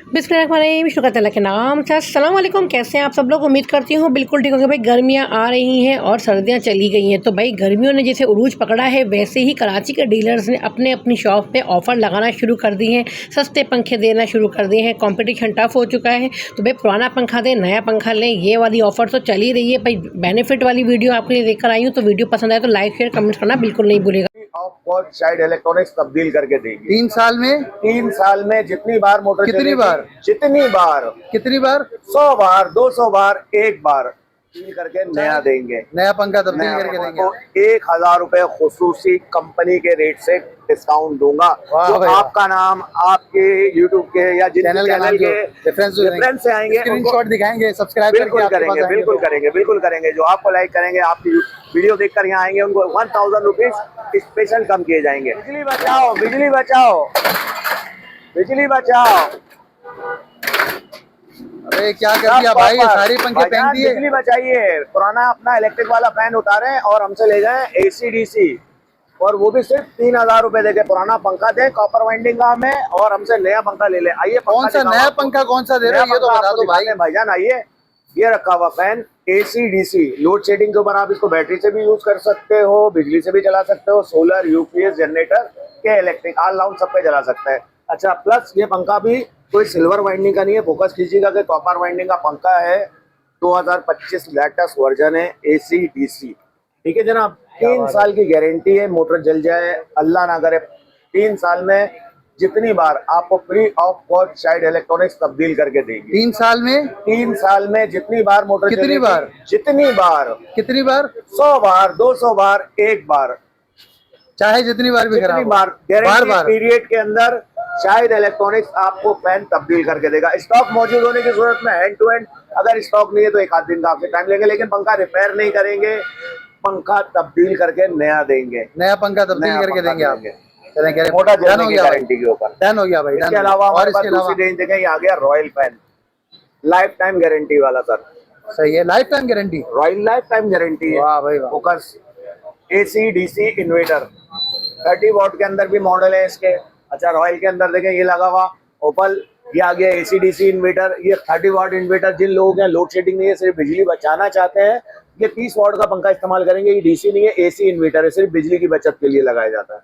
बिस्मिल्लाहिर्रहमानिर्रहीम, शुक्र अल्लाह के नाम से। अस्सलाम वालेकुम, कैसे हैं आप सब लोग? उम्मीद करती हूँ बिल्कुल ठीक होंगे। भाई गर्मियाँ आ रही हैं और सर्दियाँ चली गई हैं, तो भाई गर्मियों ने जैसे उरूज पकड़ा है वैसे ही कराची के डीलर्स ने अपने अपनी शॉप पे ऑफ़र लगाना शुरू कर दिए हैं। सस्ते पंखे देना शुरू कर दिए हैं। कंपटीशन टफ हो चुका है, तो भाई पुराना पंखा दें नया पंखा लें, ये वाली ऑफ़र तो चल ही रही है। भाई बेनिफिट वाली वीडियो आपके लिए लेकर आई हूँ, तो वीडियो पसंद आए तो लाइक शेयर कमेंट करना बिल्कुल नहीं भूलिएगा। आपको शायद इलेक्ट्रॉनिक्स तब्दील करके देगी 3 साल में। 3 साल में जितनी बार मोटर कितनी चलेगी, बार? जितनी बार, कितनी बार? 100 बार, 200 बार, एक बार तब्दील करके नया देंगे। नया पंखा तब्दील नया करके देंगे। तो 1000 रुपए खुसूसी कंपनी के रेट से डिस्काउंट दूंगा। वाह जो भाई वाह। आपका नाम आपके यूट्यूब के या जिन चैनल के रेफरेंस से आएंगे स्क्रीनशॉट दिखाएंगे, सब्सक्राइब बिल्कुल करके करेंगे, बिल्कुल करेंगे, बिल्कुल करेंगे। जो आपको लाइक करेंगे, आपकी वीडियो देखकर यहाँ आएंगे, उनको 1000 रुपीज स्पेशल कम किए जाएंगे। बिजली बचाओ, बिजली बचाओ, बिजली बचाओ। अरे क्या कर दिया भाई, सारी पंखे फेंक दिए। बिजली बचाइए। पुराना अपना इलेक्ट्रिक वाला फैन उतारे और हमसे ले गए AC/DC, और वो भी सिर्फ 3000 रुपए देके पुराना पंखा दे, कॉपर वाइंडिंग का हमें, और हमसे नया पंखा ले ले। आइए, कौन सा नया पंखा कौन सा दे रहे हो ये तो बता दो भाई। भाईजान आइए, ये रखा हुआ फैन AC/DC लोड शेडिंग के ऊपर। आप इसको बैटरी से भी यूज कर सकते हो, बिजली से भी चला सकते हो, सोलर, UPS, जनरेटर के इलेक्ट्रिक ऑल राउंड सब पे चला सकते हैं। अच्छा, प्लस ये पंखा भी कोई सिल्वर वाइंडिंग का नहीं है, फोकस कीजिएगा कि कॉपर वाइंडिंग का पंखा है। 2025 लेटेस्ट वर्जन है AC/DC। ठीक है जनाब, 3 साल की गारंटी है। मोटर जल जाए अल्लाह ना करे, 3 साल में जितनी बार आपको फ्री ऑफ कॉस्ट शायद इलेक्ट्रॉनिक्स तब्दील करके देगी। 3 साल में? 3 साल में जितनी बार मोटर कितनी बार? जितनी बार, कितनी बार? 100 बार, 200 बार, एक बार, चाहे जितनी बार भी जितनी खराब बार, गारंटी बार पीरियड के अंदर शायद इलेक्ट्रॉनिक्स आपको फैन तब्दील करके देगा। स्टॉक मौजूद होने की जरूरत में हैंड टू हैंड, अगर स्टॉक नहीं है तो एक आध दिन का आपसे टाइम लेंगे, लेकिन पंखा रिपेयर नहीं करेंगे, पंखा तब्दील करके नया देंगे। नया पंखा तब्दील करके देंगे आप। चलें, मोटा डन हो गया गारंटी के ऊपर। डन हो गया भाई। इसके अलावा हमारे पास दूसरी रेंज देखें, ये आ गया royal fan, life time guarantee वाला सर। सही है, life time guarantee, royal life time guarantee है। वाह भाई वाह। फोकस AC/DC इन्वर्टर 30 वॉट के अंदर भी मॉडल है इसके। अच्छा, रॉयल के अंदर देखें, ये लगा हुआ ओपल, ये आ गया AC/DC इन्वर्टर। ये 30 वॉट इन्वर्टर, जिन लोगों के लोड शेडिंग नहीं है, सिर्फ बिजली बचाना चाहते हैं, ये 30 वॉट का पंखा इस्तेमाल करेंगे। ये DC नहीं है, AC इन्वर्टर है, सिर्फ बिजली की बचत के लिए लगाया जाता है।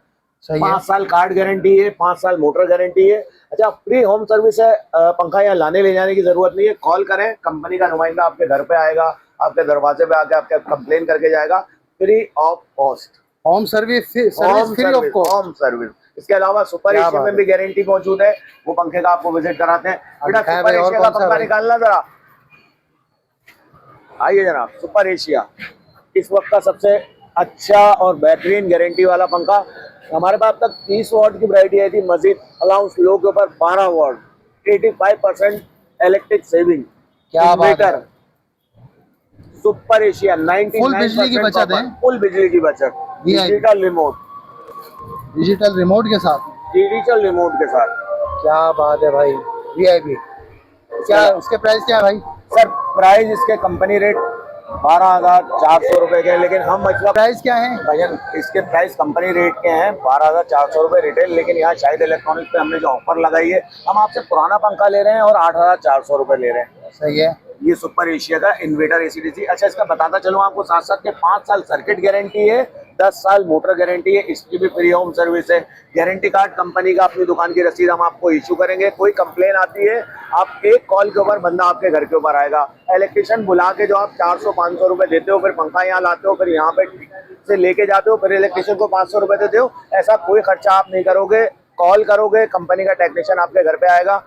5 साल कार्ड गारंटी है, 5 साल मोटर गारंटी है। अच्छा, फ्री होम सर्विस है। पंखा यहाँ लाने ले जाने की जरूरत नहीं है, कॉल करें, कंपनी का नुमाइंदा आपके घर पे आएगा, आपके दरवाजे पे आके आपके कंप्लेन करके जाएगा, free of cost. Home service free of cost, home service. इसके अलावा सुपर एशिया में भी गारंटी मौजूद है, वो पंखे का आपको विजिट कराते हैं। बेटा सुपर एशिया का पंखा निकालना जरा, आइए जनाब। सुपर एशिया इस वक्त का सबसे अच्छा और बेहतरीन गारंटी वाला पंखा। हमारे पास अब तक 30 वॉट की वैरायटी आई थी, मजीद अलाउंस लो के ऊपर 12 वॉट, 85% इलेक्ट्रिक सेविंग। क्या बात है। सुपर एशिया 99% फुल बिजली की बचत है, फुल बिजली की बचत, डिजिटल रिमोट, डिजिटल रिमोट के साथ, डिजिटल रिमोट के साथ। क्या बात है भाई, VIP। क्या उसके प्राइस क्या है भाई? सर प्राइस इसके कंपनी रेट 12,400 रुपए के, लेकिन हम मतलब प्राइस क्या है भैया? इसके प्राइस कंपनी रेट के हैं 12,400 रुपए रिटेल, लेकिन यहाँ शायद इलेक्ट्रॉनिक्स पे हमने जो ऑफर लगाई है, हम आपसे पुराना पंखा ले रहे हैं और 8,400 रुपए ले रहे हैं। सही है। ये सुपर एशिया का इन्वर्टर AC/DC। अच्छा, इसका बताता चलूँ आपको साथ साथ के 5 साल सर्किट गारंटी है, 10 साल मोटर गारंटी है, इसकी भी फ्री होम सर्विस है। गारंटी कार्ड कंपनी का, अपनी दुकान की रसीद हम आपको इशू करेंगे। कोई कंप्लेन आती है, आप एक कॉल के ऊपर बंदा आपके घर के ऊपर आएगा। इलेक्ट्रिशियन बुला के जो आप 400-500 रुपए देते हो, फिर पंखा यहाँ लाते हो, फिर यहाँ पे से लेके जाते हो, फिर इलेक्ट्रिशियन को 500 रुपए देते हो, ऐसा कोई खर्चा आप नहीं करोगे। कॉल करोगे, कंपनी का टेक्नीशियन आपके घर पे आएगा,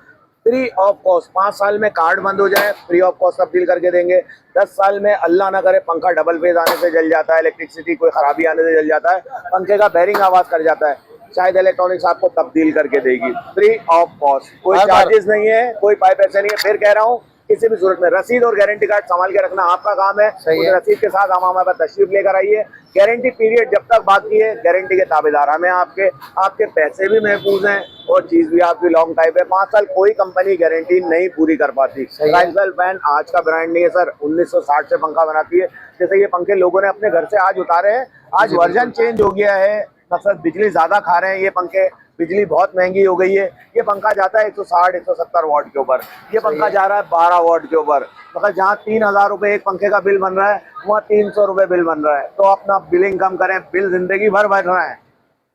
फ्री ऑफ कॉस्ट। 5 साल में कार्ड बंद हो जाए, फ्री ऑफ कॉस्ट तब्दील करके देंगे। 10 साल में अल्लाह ना करे पंखा डबल फेज आने से जल जाता है, इलेक्ट्रिसिटी कोई खराबी आने से जल जाता है, पंखे का बैरिंग आवाज कर जाता है, शायद इलेक्ट्रॉनिक्स आपको तब्दील करके देगी, फ्री ऑफ कॉस्ट। कोई चार्जेस नहीं है, कोई पैसे नहीं है। फिर कह रहा हूँ, किसी भी सूरत में रसीद और गारंटी कार्ड संभाल के रखना आपका काम है। उस रसीद के साथ हम हमारे पास तशरीफ लेकर आइए। गारंटी पीरियड जब तक बाकी है, गारंटी के ताबेदार हमें, आपके पैसे भी महफूज हैं और चीज भी आपकी लॉन्ग टाइप है। 5 साल कोई कंपनी गारंटी नहीं पूरी कर पाती। राइफल फैन आज का ब्रांड नहीं है सर, 1960 से पंखा बनाती है। जैसे ये पंखे लोगों ने अपने घर से आज उतारे हैं, आज वर्जन चेंज हो गया है, मकसद बिजली ज्यादा खा रहे हैं ये पंखे, बिजली बहुत महंगी हो गई है। ये पंखा जाता है 160 170 वाट के ऊपर, ये पंखा जा रहा है 12 वाट के ऊपर। मतलब जहाँ 3000 रुपए एक पंखे का बिल बन रहा है, वहाँ 300 रुपए बिल बन रहा है। तो अपना बिलिंग कम करें, बिल जिंदगी भर भर रहा है।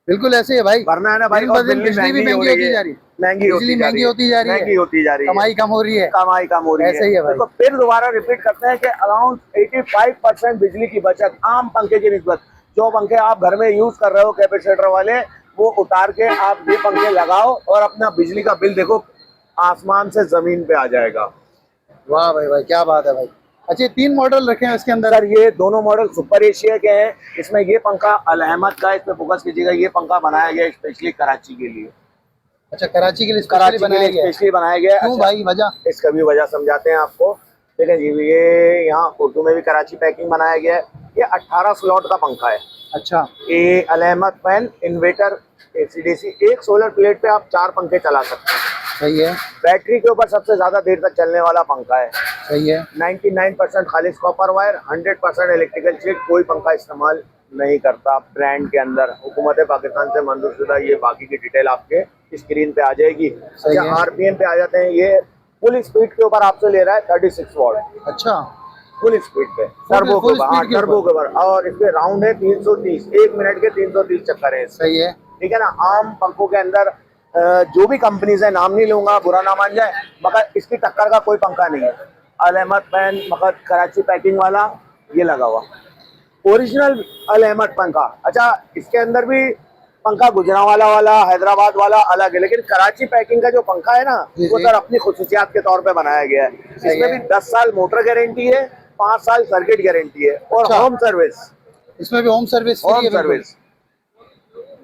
बिल्कुल ऐसे है भाई, भरना है ना भाई। दिन और ब दिन बिजली भी महंगी होती जा रही है, महंगी बिजली महंगी होती जा रही है, महंगी होती जा रही है, कमाई कम हो रही है, कमाई कम हो रही है। ऐसे ही है भाई। तो फिर दोबारा रिपीट करते हैं कि अराउंड 85% बिजली की बचत आम पंखे की निस्बत। जो पंखे आप घर में यूज कर रहे हो कैपेसिटर वाले, वो उतार के आप ये पंखे लगाओ और अपना बिजली का बिल देखो, आसमान से जमीन पे आ जाएगा। वाह भाई भाई, क्या बात है भाई। अच्छा, 3 मॉडल रखे हैं इसके अंदर। सर ये दोनों मॉडल सुपर एशिया के हैं। इसमें ये पंखा अल अहमद का, इस पे फोकस कीजिएगा। ये पंखा बनाया गया स्पेशली कराची के लिए। अच्छा, कराची के लिए कराची स्पेशली के लिए बनाया गया है। स्पेशली बनाया गया है। क्यों अच्छा, भाई, वजह? इसका भी वजह समझाते हैं आपको। ठीक है जी, ये यहाँ उर्दू में भी कराची पैकिंग बनाया गया है। ये 18 स्लॉट का पंखा है। अच्छा, ये अल अहमद फैन इन्वर्टर एसीडीसी, एक सोलर प्लेट पे आप 4 पंखे चला सकते हैं। सही है, बैटरी के ऊपर सबसे ज्यादा देर तक चलने वाला पंखा है। सही है। 99% खालिश कॉपर वायर, 100% इलेक्ट्रिकल शीट। कोई पंखा इस्तेमाल नहीं करता ब्रांड के अंदर। हुकूमत पाकिस्तान से मंजूरशुदा। ये बाकी की डिटेल आपके स्क्रीन पे आ जाएगी। अच्छा, है। आरपीएम पे आ जाते हैं। ये फुल स्पीड के ऊपर आपसे ले रहा है 36 वॉट। अच्छा, फुल स्पीड पे, टर्बो के ऊपर। हाँ, टर्बो के ऊपर। और इसके राउंड है 330, 1 मिनट के 330 चक्कर है। सही है। ठीक है ना। आम पंखों के अंदर जो भी कंपनीज है, नाम नहीं लूंगा, बुरा ना मान जाए, मगर इसकी टक्कर का कोई पंखा नहीं है। अल अहमद फैन, मगर कराची पैकिंग वाला ये लगा हुआ ओरिजिनल अल अहमद पंखा। अच्छा, इसके अंदर भी पंखा गुजरांवाला वाला, हैदराबाद वाला अलग है, लेकिन कराची पैकिंग का जो पंखा है ना, वो सर अपनी खुसूसियात के तौर पे बनाया गया है। इसमें भी 10 साल मोटर गारंटी है, 5 साल सर्किट गारंटी है, और होम सर्विस। इसमें भी home service, home service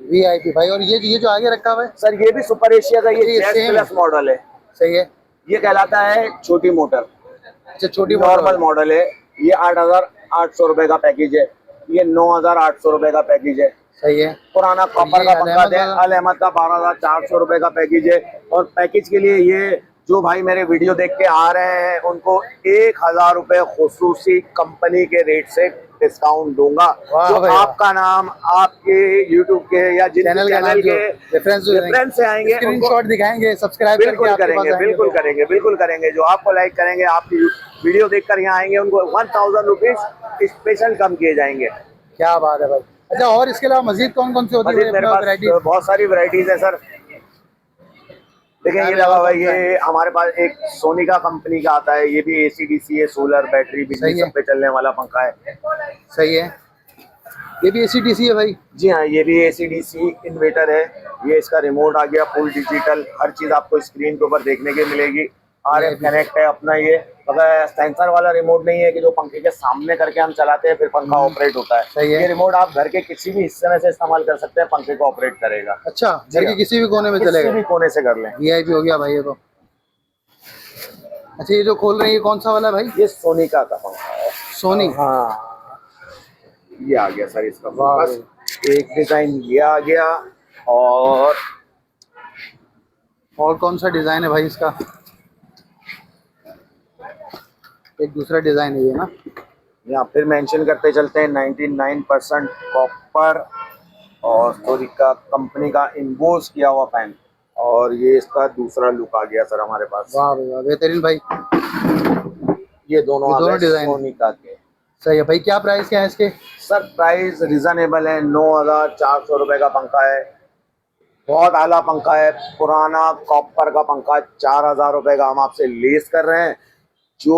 VIP भाई। और ये जो आगे रखा हुआ है सर, ये भी सुपर एशिया का, ये जेड प्लस मॉडल है। सही है। ये कहलाता है छोटी मोटर। अच्छा, छोटी नॉर्मल मॉडल है। ये 8,800 रुपए का पैकेज है। ये 9,800 रुपए का पैकेज है। सही है। पुराना कॉपर का पंखा है अल अहमद का, 12,400 रुपए का पैकेज है। और पैकेज के लिए ये जो भाई मेरे वीडियो देख के आ रहे हैं, उनको 1,000 रुपए खुसूसी कंपनी के रेट से डिस्काउंट दूंगा। जो आपका नाम, आपके यूट्यूब के या जिन चैनल के रेफरेंस से आएंगे, स्क्रीनशॉट दिखाएंगे, सब्सक्राइब बिल्कुल करेंगे, बिल्कुल करेंगे, बिल्कुल करेंगे। जो आपको लाइक करेंगे, आपकी वीडियो देखकर यहाँ आएंगे, उनको 1,000 रुपीज स्पेशल कम किए जाएंगे। क्या बात है भाई। अच्छा, और इसके अलावा मजीद कौन कौन से होती है? मेरे पास बहुत सारी वैरायटीज है सर। देखिए, ये लगा हुआ है, ये हमारे पास एक सोनिका कंपनी का आता है। ये भी एसीडीसी है, सोलर बैटरी बिजली सब पे चलने वाला पंखा है। सही है। ये भी एसीडीसी है भाई? जी हाँ, ये भी एसीडीसी इन्वर्टर है। ये इसका रिमोट आ गया, फुल डिजिटल, हर चीज आपको स्क्रीन के ऊपर देखने के मिलेगी। RF कनेक्ट है अपना। ये अगर सेंसर वाला रिमोट नहीं है कि जो पंखे के सामने करके हम चलाते हैं फिर पंखा ऑपरेट होता है। ये रिमोट आप घर के किसी भी हिस्से में से इस्तेमाल कर सकते हैं, पंखे को ऑपरेट करेगा। अच्छा, घर के किसी भी कोने में चलेगा? किसी भी कोने से कर लें। वीआईपी हो गया भाई ये तो। अच्छा, ये जो खोल रहे हैं ये कौन सा वाला है भाई? ये सोनिका का पंखा है। सोनी? हाँ, ये आ गया सर इसका। बस एक डिजाइन ये आ गया। और कौन सा डिजाइन है भाई इसका? एक दूसरा डिजाइन है ये ना। यहाँ फिर मेंशन करते चलते हैं, 99% कॉपर और सोनिका कंपनी का इम्बोस किया हुआ फैन। और ये इसका दूसरा लुक आ गया सर हमारे पास। वाह भाई वाह, बेहतरीन भाई। ये दोनों डिजाइन सोनिका के। सही है भाई। क्या प्राइस क्या है इसके? सर प्राइस रिजनेबल है, 9,400 रुपए का पंखा है। बहुत आला पंखा है, पुराना कॉपर का पंखा 4,000 रुपए का हम आपसे लेस कर रहे हैं। जो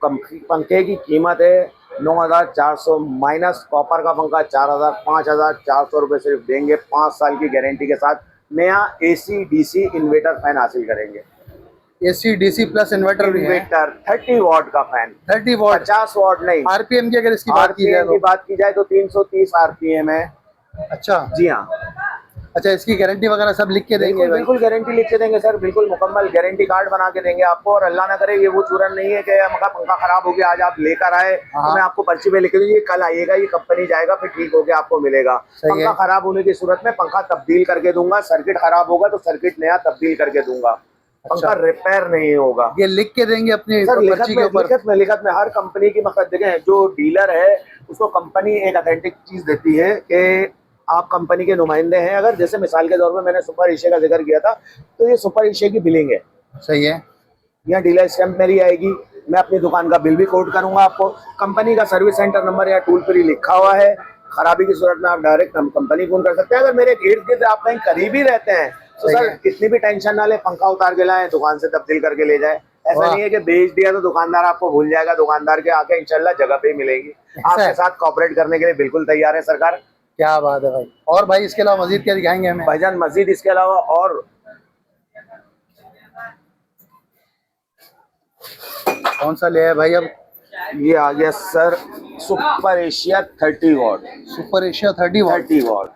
पंखे की कीमत है 9,400 माइनस कॉपर का पंखा 4,000, 5,400 रुपये सिर्फ देंगे। 5 साल की गारंटी के साथ नया AC/DC इन्वर्टर फैन हासिल करेंगे। AC/DC प्लस इन्वर्टर 30 वाट का फैन। 30 वाट, 50 वाट नहीं। RPM की अगर इसकी बात की जाए तो 330 RPM है। अच्छा जी हाँ। अच्छा, इसकी गारंटी वगैरह सब लिख के देंगे? बिल्कुल गारंटी लिख के देंगे सर, बिल्कुल मुकम्मल गारंटी कार्ड बना के देंगे आपको। और अल्लाह ना करे ये वो चूरन नहीं है कि हमारा पंखा खराब हो गया, आज आप लेकर आए तो मैं आपको पर्ची पे लिख के दूंगी, कल आइएगा, ये कंपनी जाएगा, फिर ठीक हो गया आपको मिलेगा। पंखा खराब होने की सूरत में पंखा तब्दील करके दूंगा। सर्किट खराब होगा तो सर्किट नया तब्दील करके दूंगा। पंखा रिपेयर नहीं होगा। ये लिख के देंगे अपनी पर्ची के ऊपर? लिखत में हर कंपनी की मतलब देखें, जो डीलर है उसको कंपनी एक ऑथेंटिक चीज देती है कि आप कंपनी के नुमाइंदे हैं, अगर जैसे मिसाल के तौर पे मैंने सुपर एशिया का जिक्र किया था, तो ये सुपर एशिया की बिलिंग है। सही है। यहाँ डीलर स्टैंप मेरी आएगी, मैं अपनी दुकान का बिल भी कोड करूंगा आपको, कंपनी का सर्विस सेंटर नंबर या टूल पर ही लिखा हुआ है। खराबी की सूरत में आप डायरेक्ट कंपनी फोन कर सकते हैं। अगर मेरे इर्द गिर्द आप कहीं करीब ही रहते हैं तो सही सर है। कितनी भी टेंशन ना ले, पंखा उतार के लाएं, दुकान से तब्दील करके ले जाए। ऐसा वाह। नहीं है कि बेच दिया तो दुकानदार आपको भूल जाएगा, दुकानदार के आके इंशाल्लाह जगह पे ही मिलेंगी। ऐसा आपके है? साथ कॉपरेट करने के लिए बिल्कुल तैयार है सरकार। क्या बात है भाई। और भाई इसके अलावा मजीद क्या दिखाएंगे हमें? भाईजान मजीद इसके अलावा और कौन सा ले आए भाई अब? ये आ गया sir super Asia 30 what. Super Asia 30 what. 30 what,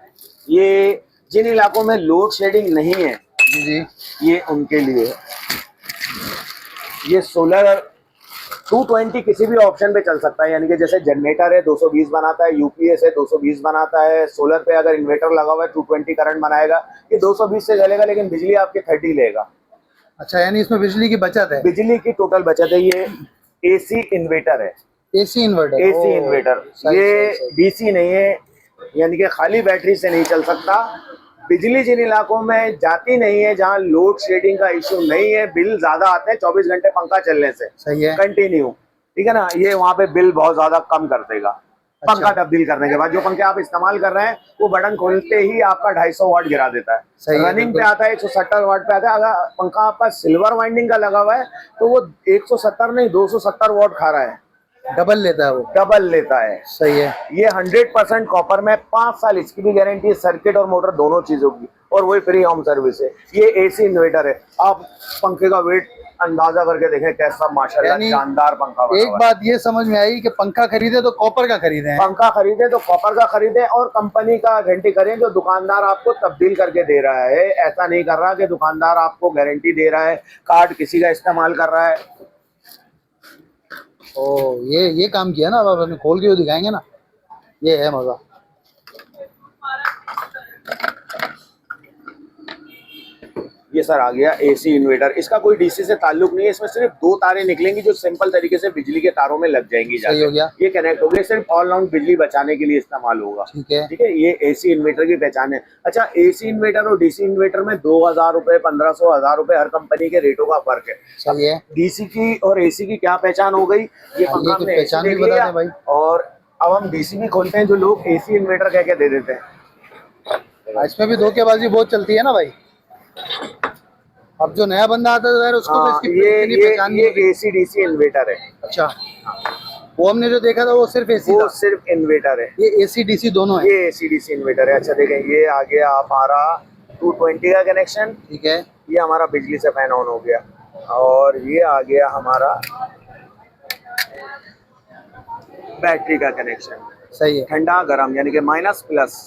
ये जिन इलाकों में लोड शेडिंग नहीं है जी जी। ये उनके लिए है। ये सोलर 220 किसी भी ऑप्शन पे चल सकता है, यानी कि जैसे जनरेटर है 220 बनाता है, यूपीएस है 220 बनाता है, सोलर पे अगर इन्वर्टर लगा हुआ है 220 करंट बनाएगा। ये 220 से चलेगा लेकिन बिजली आपके 30 लेगा। अच्छा, यानी इसमें बिजली की बचत है। बिजली की टोटल बचत है। ये एसी इन्वर्टर है, एसी इन्वर्टर। एसी इन्वर्टर, ये डीसी नहीं है, यानी कि खाली बैटरी से नहीं चल सकता। बिजली जिन इलाकों में जाती नहीं है, जहाँ लोड शेडिंग का इशू नहीं है, बिल ज्यादा आते हैं 24 घंटे पंखा चलने से सही है। कंटिन्यू, ठीक है ना, ये वहाँ पे बिल बहुत ज्यादा कम कर देगा। अच्छा। पंखा तब्दील करने के बाद जो पंखे आप इस्तेमाल कर रहे हैं वो बटन खोलते ही आपका 250 वाट गिरा देता है। सही है, रनिंग पे बिल्कुल। आता है 170 वाट पे आता है। अगर पंखा आपका सिल्वर वाइंडिंग का लगा हुआ है तो वो 170 नहीं 270 वाट खा रहा है, डबल लेता है वो। डबल लेता है। सही है। ये 100% कॉपर में, 5 साल इसकी भी गारंटी है, सर्किट और मोटर दोनों चीजों की, और वही फ्री होम सर्विस है। ये एसी इन्वर्टर है। आप पंखे का वेट अंदाजा करके देखें कैसा माशाल्लाह यानी शानदार पंखा बना एक हुआ है। बात ये समझ में आई कि पंखा खरीदे तो कॉपर का खरीदे हैं। पंखा खरीदे तो कॉपर का खरीदे और कंपनी का गारंटी करें जो दुकानदार आपको तब्दील करके दे रहा है। ऐसा नहीं कर रहा कि दुकानदार आपको गारंटी दे रहा है, कार्ड किसी का इस्तेमाल कर रहा है। ओ, ये काम किया ना, अब अपने खोल के वो दिखाएंगे ना, ये है मजा। ये सर आ गया एसी इन्वर्टर। इसका कोई डीसी से ताल्लुक नहीं है, इसमें सिर्फ 2 तारें निकलेंगी जो सिंपल तरीके से बिजली के तारों में लग जाएंगी सही हो गया। ये कनेक्ट हो गया, सिर्फ ऑल राउंड बिजली बचाने के लिए इस्तेमाल होगा। ठीक है। ठीक है, ये एसी इन्वर्टर की पहचान है। अच्छा, एसी इन्वर्टर और डीसी इन्वर्टर में 2000 रुपए, 1500, 1000 रुपए हर कंपनी के रेटों का फर्क है। सही है। डीसी की और एसी की क्या पहचान हो गई, ये पंखा कुछ हमने पहचान AC भी देख बता लिया, दें भाई। और अब हम डीसी भी खोलते हैं जो लोग एसी इन्वर्टर कह के दे देते हैं। इसमें भी धोखेबाजी बहुत चलती है ना भाई। अब जो नया बंदा आता है उसको तो इसकी इतनी पहचान नहीं होती। ये एसी डीसी इन्वर्टर है। अच्छा, वो हमने जो देखा था वो सिर्फ एसी वो था। सिर्फ इन्वर्टर है, ये एसी डीसी दोनों है। ये एसी डीसी इन्वर्टर है। अच्छा देखें, ये आ गया हमारा 220 का कनेक्शन, ठीक है। ये हमारा बिजली से फैन ऑन हो गया, और ये आ गया हमारा बैटरी का कनेक्शन, सही है। ठंडा गर्म यानी कि माइनस प्लस।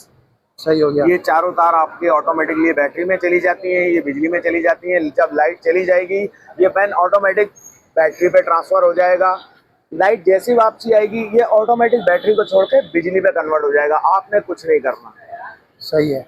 सही हो गया। ये चारों तार आपके ऑटोमेटिकली बैटरी में चली जाती हैं, ये बिजली में चली जाती हैं। जब लाइट चली जाएगी ये फैन ऑटोमेटिक बैटरी पे ट्रांसफर हो जाएगा। लाइट जैसी वापसी आएगी ये ऑटोमेटिक बैटरी को छोड़ के बिजली पे कन्वर्ट हो जाएगा, आपने कुछ नहीं करना। सही है,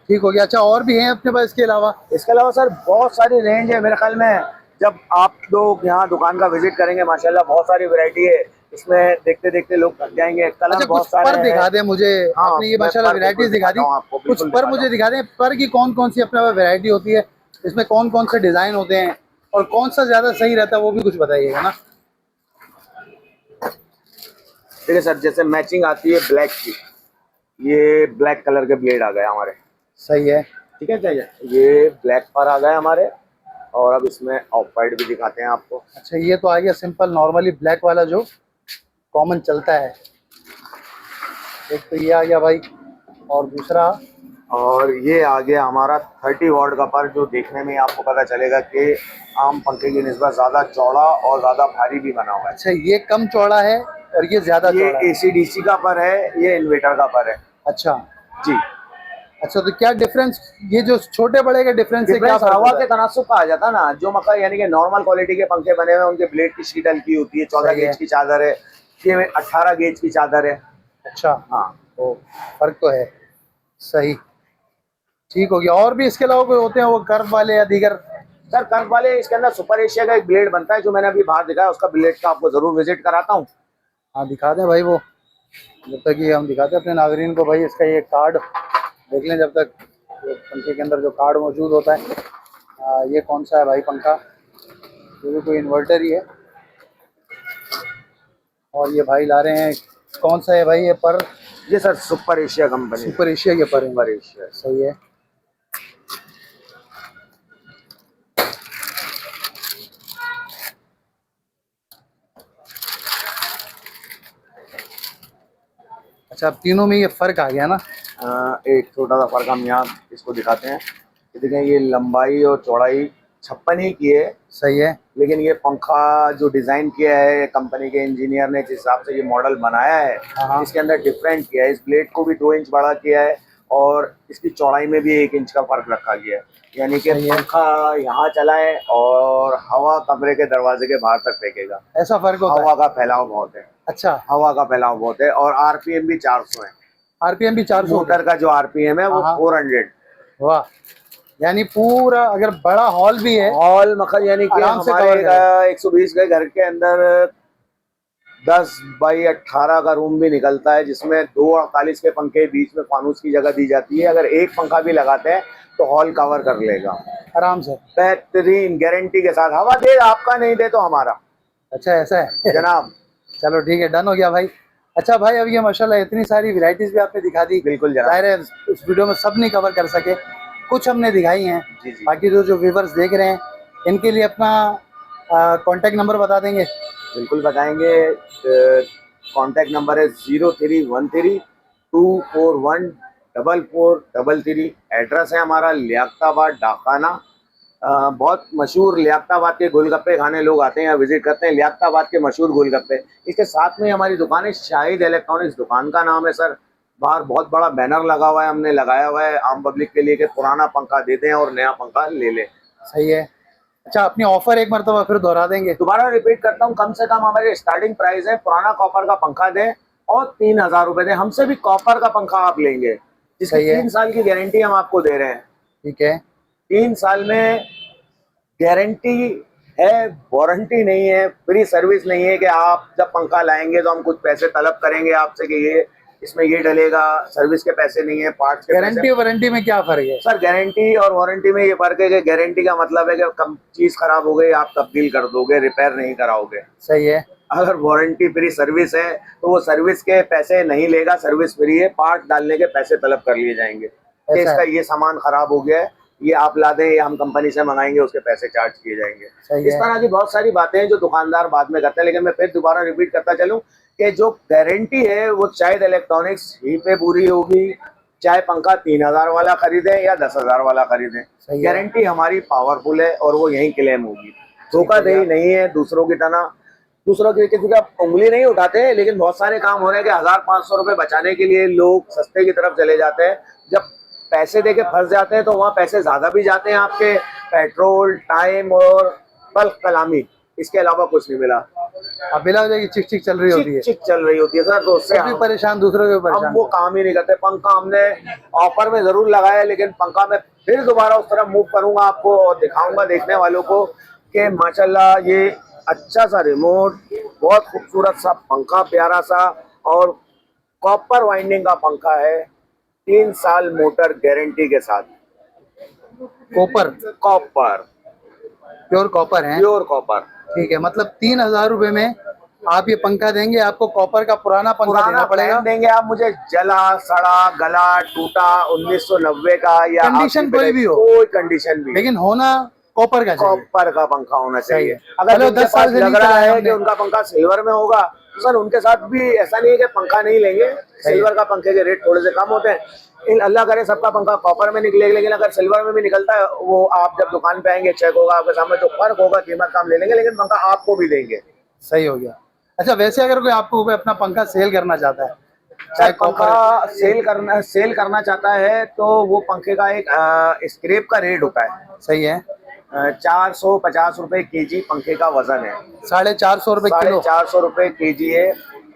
ठीक हो गया। अच्छा, और भी हैं अपने पास इसके अलावा? इसके अलावा सर बहुत सारी रेंज है मेरे ख्याल में। जब आप लोग यहाँ दुकान का विजिट करेंगे माशाल्लाह बहुत सारी वैरायटी है, इसमें देखते देखते लोग थक जाएंगे। कलर अच्छा, बहुत कुछ सारे पर दिखा दे मुझे। हाँ, आपने ये मैं माशाल्लाह पर वैरायटीज बिल्कुल दिखा दी, दिखाता हूँ आपको, कुछ बिल्कुल पर दिखाता मुझे हूँ। दिखा दें। पर की कौन कौन सी अपने पास वैरायटी होती है, इसमें कौन कौन से डिजाइन होते हैं और कौन सा ज्यादा सही रहता है वो भी कुछ बताइएगा ना। ठीक है सर, जैसे मैचिंग आती है ब्लैक की, ये ब्लैक कलर के ब्लेड आ गए हमारे। सही है। ठीक है, चाहिए ये ब्लैक पर आ गए हमारे, और अब इसमें ऑफ वाइट भी दिखाते हैं आपको। अच्छा, ये तो आ गया सिंपल नॉर्मली ब्लैक वाला जो कॉमन चलता है। एक तो ये आ गया भाई, और दूसरा, और ये आ गया हमारा 30 वाट का पर, जो देखने में आपको पता चलेगा कि आम पंखे की निस्बत ज़्यादा चौड़ा और ज़्यादा भारी भी बना हुआ है। अच्छा ये कम चौड़ा है और ये ज्यादा ये चौड़ा है। एसी डीसी का पर है, ये इन्वर्टर का पर है। अच्छा जी। अच्छा, तो क्या डिफरेंस, ये जो छोटे बड़े का डिफरेंस है, क्या डिफरेंस फर्क हवा होता के है? तनासुब का आ जाता है ना। जो मकान यानी कि नॉर्मल क्वालिटी के पंखे बने हुए हैं उनके ब्लेड की शीट हल्की होती है, 14 सही है। गेज की चादर है, ये में 18 गेज की चादर है। अच्छा, हाँ, तो फर्क तो है। सही, ठीक हो गया। और भी इसके अलावा कोई होते हैं वो कर्व वाले या दीगर? सर कर्व वाले इसके अंदर सुपर एशिया का एक ब्लेड बनता है जो मैंने अभी बाहर दिखाया, उसका ब्लेड का आपको जरूर विजिट कराता हूँ। हाँ, दिखा दें भाई वो। जब तक ये हम दिखाते हैं अपने नागरिन को भाई, इसका ये कार्ड देख लें जब तक, ये पंखे के अंदर जो कार्ड मौजूद होता है। ये कौन सा है भाई पंखा, ये भी कोई इन्वर्टर ही है। और ये भाई ला रहे हैं, कौन सा है भाई ये पर? ये sir super Asia company, super Asia के पर है। सुपर एशिया सही है। अच्छा, अब तीनों में ये फर्क आ गया ना। एक छोटा सा फर्क हम यहाँ इसको दिखाते हैं। ये देखें, ये लंबाई और चौड़ाई 56 ही की है। सही है। लेकिन ये पंखा जो डिजाइन किया है कंपनी के इंजीनियर ने, जिस हिसाब से ये मॉडल बनाया है, हाँ। इसके अंदर डिफरेंट किया है। इस ब्लेड को भी 2 इंच बड़ा किया है और इसकी चौड़ाई में भी 1 इंच का फर्क रखा गया है। यानी कि पंखा यहाँ चलाए और हवा कमरे के दरवाजे के बाहर तक फेंकेगा। ऐसा फर्क होता है? हवा का फैलाव बहुत है। अच्छा, हवा का फैलाव बहुत है। और आरपीएम भी 400 है। आरपीएम भी 400? मोटर का जो आरपीएम है वो 400। वाह, यानी पूरा अगर बड़ा हॉल भी है, हॉल मखर, यानी कि हमारे 120 के घर के अंदर 10 बाई 18 का रूम भी निकलता है, जिसमें 248 के पंखे, बीच में फानूस की जगह दी जाती है। अगर एक पंखा भी लगाते हैं तो हॉल कवर कर लेगा आराम से। बेहतरीन गारंटी के साथ। हवा दे आपका, नहीं दे तो हमारा। अच्छा, ऐसा है जनाब। चलो ठीक है, डन हो गया भाई। अच्छा भाई, अब ये माशाल्लाह इतनी सारी वैरायटीज भी आपने दिखा दी। बिल्कुल जनाब। जाहिर है इस वीडियो में सब नहीं कवर कर सके, कुछ हमने दिखाई हैं। जी जी। बाकी जो व्यूवर्स देख रहे हैं, इनके लिए अपना कांटेक्ट नंबर बता देंगे? बिल्कुल बताएंगे। कांटेक्ट नंबर है 0313241433। एड्रेस है हमारा लियाकताबाद डाकाना। बहुत मशहूर लियाकताबाद के गोलगप्पे खाने लोग आते हैं, विजिट करते हैं लियाकताबाद के मशहूर गोलगप्पे। इसके साथ में हमारी दुकान है शाहिद इलेक्ट्रॉनिक्स, दुकान का नाम है सर। बाहर बहुत बड़ा बैनर लगा हुआ है, हमने लगाया हुआ है आम पब्लिक के लिए कि पुराना पंखा दे दें और नया पंखा ले लें। सही है। अच्छा, अपनी ऑफर एक मरतबा फिर दोहरा देंगे? दोबारा रिपीट करता हूँ, कम से कम हमारे स्टार्टिंग प्राइस है पुराना कॉपर का पंखा दें और 3000 रुपए दें। हमसे भी कॉपर का पंखा आप लेंगे, जिसकी 3 साल की गारंटी हम आपको दे रहे हैं। ठीक है। 3 साल में गारंटी है, वारंटी नहीं है, फ्री सर्विस नहीं है कि आप जब पंखा लाएंगे तो हम कुछ पैसे तलब करेंगे आपसे कि ये इसमें ये डलेगा। सर्विस के पैसे नहीं है, पार्ट्स के गारंटी और वारंटी में क्या फर्क है सर? गारंटी और वारंटी में ये फर्क है कि गारंटी का मतलब है कि कम चीज खराब हो गई आप तब्दील कर दोगे, रिपेयर नहीं कराओगे। सही है। अगर वारंटी फ्री सर्विस है तो वो सर्विस के पैसे नहीं लेगा, सर्विस फ्री है, पार्ट डालने के पैसे तलब कर लिए जाएंगे कि इसका ये सामान खराब हो गया है, ये आप ला दें, ये हम कंपनी से मंगाएंगे, उसके पैसे चार्ज किए जाएंगे। इस तरह की बहुत सारी बातें हैं जो दुकानदार बाद में करते हैं। लेकिन मैं फिर दोबारा रिपीट करता चलूं कि जो गारंटी है वो शाहिद इलेक्ट्रॉनिक्स ही पे पूरी होगी, चाहे पंखा 3000 वाला खरीदें या 10,000 वाला खरीदें। गारंटी हमारी पावरफुल है और वो यहीं क्लेम होगी। धोखाधड़ी नहीं है दूसरों की तरह। दूसरों की किसी का उंगली नहीं उठाते, लेकिन बहुत सारे काम हो रहे हैं कि 1500 रुपए बचाने के लिए लोग सस्ते की तरफ चले जाते हैं। जब पैसे देके फंस जाते हैं तो वहाँ पैसे ज्यादा भी जाते हैं आपके, पेट्रोल, टाइम और बल्क कलामी, इसके अलावा कुछ नहीं मिला। अब बिला हो जाएगी, चिक चिक चल रही होती है, चिक चल रही होती है सर। तो उससे भी परेशान, दूसरों को परेशान, हम वो काम ही नहीं करते। पंखा हमने ऑफर में जरूर लगाया, लेकिन पंखा में फिर दोबारा उस तरफ मूव करूंगा आपको और दिखाऊंगा देखने वालों को कि माशाल्लाह ये अच्छा सा रिमोट, बहुत खूबसूरत सा पंखा, प्यारा सा, और कॉपर वाइंडिंग का पंखा है, 3 साल मोटर गारंटी के साथ। कॉपर प्योर कॉपर है? Pure copper. ठीक है, मतलब 3000 रुपए में आप ये पंखा देंगे, आपको कॉपर का पुराना पंखा देना पड़ेगा। देंगे आप मुझे, जला सड़ा गला टूटा 1990 का या कंडीशन कोई भी हो, कोई कंडीशन भी, लेकिन होना कॉपर का चाहिए। कॉपर का पंखा होना चाहिए। अगर अगर 10 साल से लग रहा है कि उनका पंखा सिल्वर में होगा तो सर उनके साथ भी ऐसा नहीं है कि पंखा नहीं लेंगे। सिल्वर का पंखे के रेट थोड़े से कम होते हैं। अल्लाह करे सबका पंखा कॉपर में निकलेगा, लेकिन अगर सिल्वर में भी निकलता है वो आप जब दुकान पे आएंगे चेक होगा आपके सामने, जो फर्क होगा कीमत का हम ले लेंगे, लेकिन पंखा आपको भी देंगे। सही हो गया। अच्छा, वैसे अगर कोई आपको अपना पंखा सेल करना चाहता है, चाहे पंखा सेल करना चाहता है तो वो पंखे का एक स्क्रैप का रेट होता है। सही है। 450 रुपए केजी पंखे का वजन है। 450 रुपए किलो? 450 रुपए केजी है।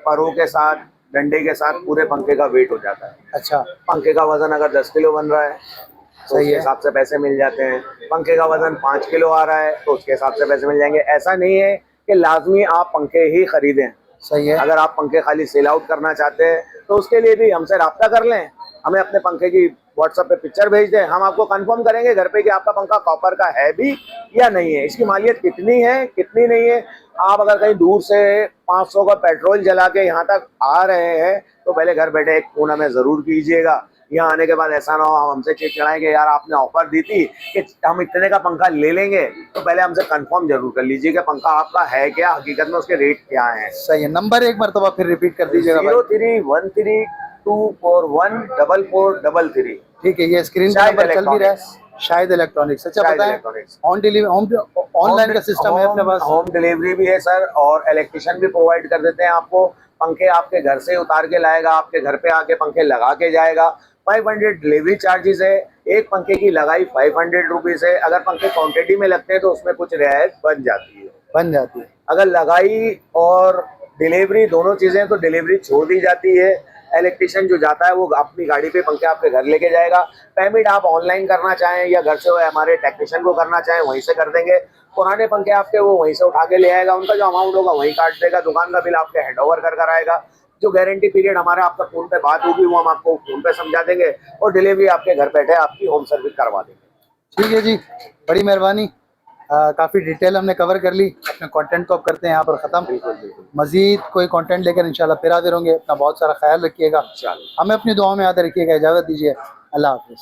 परों के साथ, डंडे के साथ पूरे पंखे का वेट हो जाता है। अच्छा। पंखे का वजन अगर 10 किलो बन रहा है तो उसके हिसाब से पैसे मिल जाते हैं। पंखे का वजन 5 किलो आ रहा है तो उसके हिसाब से पैसे मिल जाएंगे। ऐसा नहीं है कि लाजमी आप पंखे ही खरीदें, सही है। अगर आप पंखे खाली सेल आउट करना चाहते हैं तो उसके लिए भी हमसे राब्ता कर लें, हमें अपने पंखे की व्हाट्सएप पे पिक्चर भेज दें, हम आपको कंफर्म करेंगे घर पे कि आपका पंखा कॉपर का है भी या नहीं है, इसकी मालियत कितनी है कितनी नहीं है। आप अगर कहीं दूर से 500 का पेट्रोल जला के यहाँ तक आ रहे हैं तो पहले घर बैठे एक फोन हमें ज़रूर कीजिएगा। यहाँ आने के बाद ऐसा ना हो हम हमसे चिढ़ाएंगे यार आपने ऑफर दी थी कि हम इतने का पंखा ले लेंगे, तो पहले हमसे कंफर्म जरूर कर लीजिए कि पंखा आपका है क्या, हकीकत में उसके रेट क्या हैं। सही है। नंबर एक मरतबा फिर रिपीट कर दीजिएगा भाई। 0313241433। ठीक है, ये स्क्रीन पे नंबर चल भी रहा है, शायद इलेक्ट्रॉनिक्स। अच्छा बताएं, ऑन डिलीवरी ऑनलाइन का सिस्टम है अपने पास? होम डिलीवरी भी है सर, और इलेक्ट्रिशियन भी प्रोवाइड कर देते हैं आपको। पंखे आपके घर से उतार के लाएगा, आपके घर पे आके पंखे लगा के जाएगा। 500 डिलीवरी चार्जेस है, एक पंखे की लगाई 500 रुपीज है। अगर पंखे क्वांटिटी में लगते हैं तो उसमें कुछ रियायत बन जाती है। अगर लगाई और डिलीवरी दोनों चीजें तो डिलीवरी छोड़ दी जाती है। इलेक्ट्रिशियन जो जाता है वो अपनी गाड़ी पे पंखे आपके घर लेके जाएगा। पेमेंट आप ऑनलाइन करना चाहें या घर से हमारे टेक्नीशियन को करना चाहें वहीं से कर देंगे। पुराने पंखे आपके वो वहीं से उठा के ले आएगा, उनका जो अमाउंट होगा वहीं काट देगा, दुकान का बिल आपके हैंड ओवर कर आएगा। जो गारंटी पीरियड हमारा आपका फोन पे बात होगी वो हम आपको फोन पे समझा देंगे और डिलीवरी आपके घर बैठे आपकी होम सर्विस करवा देंगे। ठीक है जी, बड़ी मेहरबानी। काफ़ी डिटेल हमने कवर कर ली। अपने कंटेंट को अब करते हैं यहाँ पर ख़त्म। बिल्कुल। मज़ीद कोई कंटेंट लेकर इंशाल्लाह फिर हाजिर होंगे। अपना बहुत सारा ख्याल रखिएगा, हमें अपनी दुआओं में याद रखिएगा। इजाज़त दीजिए, अल्लाह हाफ़िज़।